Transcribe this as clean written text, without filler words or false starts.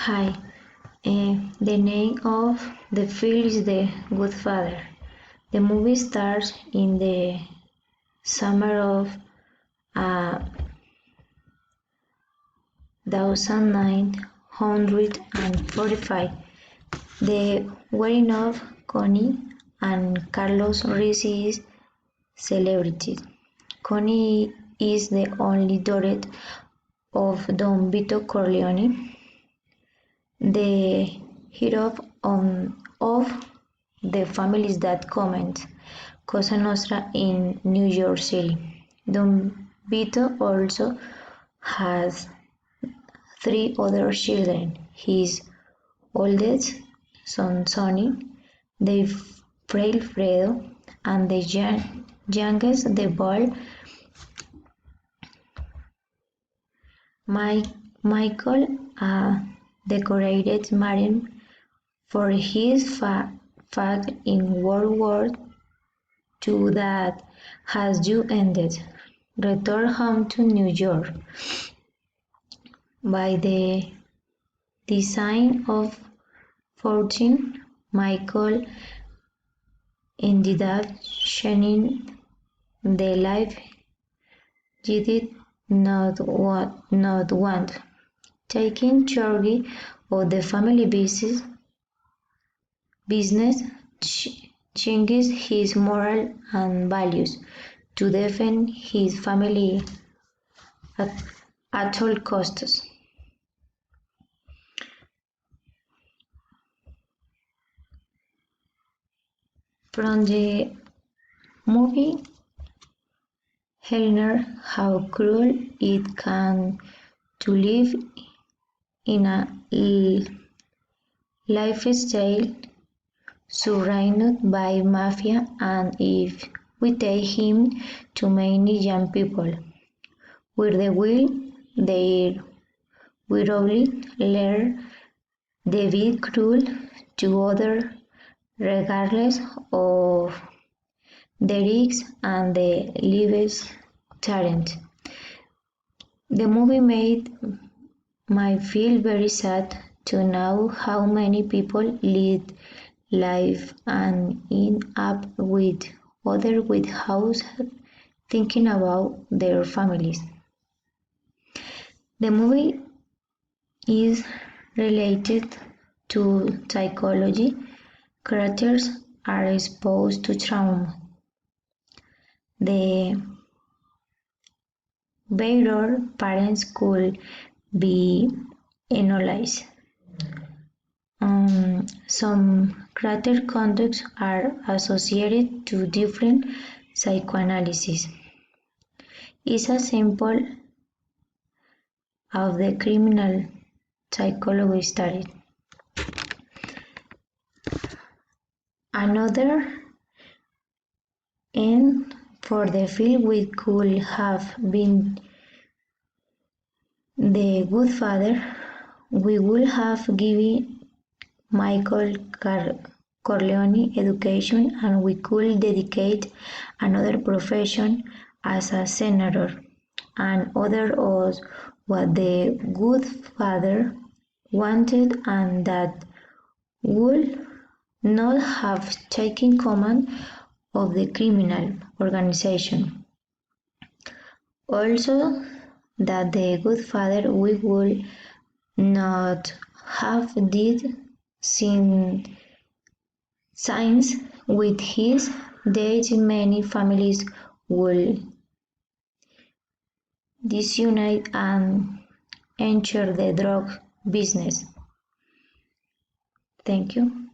Hi, the name of the film is The Good Father. The movie starts in the summer of 1945. The wedding of Connie and Carlos Rizzi is celebrated. Connie is the only daughter of Don Vito Corleone, the hero of the families that comment Cosa Nostra in New York City. Don Vito also has three other children: his oldest son Sonny, the frail Fredo, and the youngest, the boy Michael, a decorated Marine for his fact in World War II that has just ended, returned home to New York. By the design of fortune, Michael ended up shining the life he did not want, taking charge of the family business changes his moral and values to defend his family at all costs. From the movie, Helena how cruel it can to live in a lifestyle surrounded by mafia, and if we take him to many young people where they will only learn to be cruel to others regardless of the risks and the lives talent. The movie made me feel very sad to know how many people lead life and end up with others without thinking about their families. The movie is related to psychology. Characters are exposed to trauma. The behavior parents could be analyzed. Some character conducts are associated to different psychoanalysis. It's a sample of the criminal psychology study. Another end for the film we could have been The Good Father. We would have given Michael Corleone education, and we could dedicate another profession as a senator, and other was what the good father wanted, and that would not have taken command of the criminal organization. Also, that the good father we would not have did since with his death many families would disunite and enter the drug business. Thank you.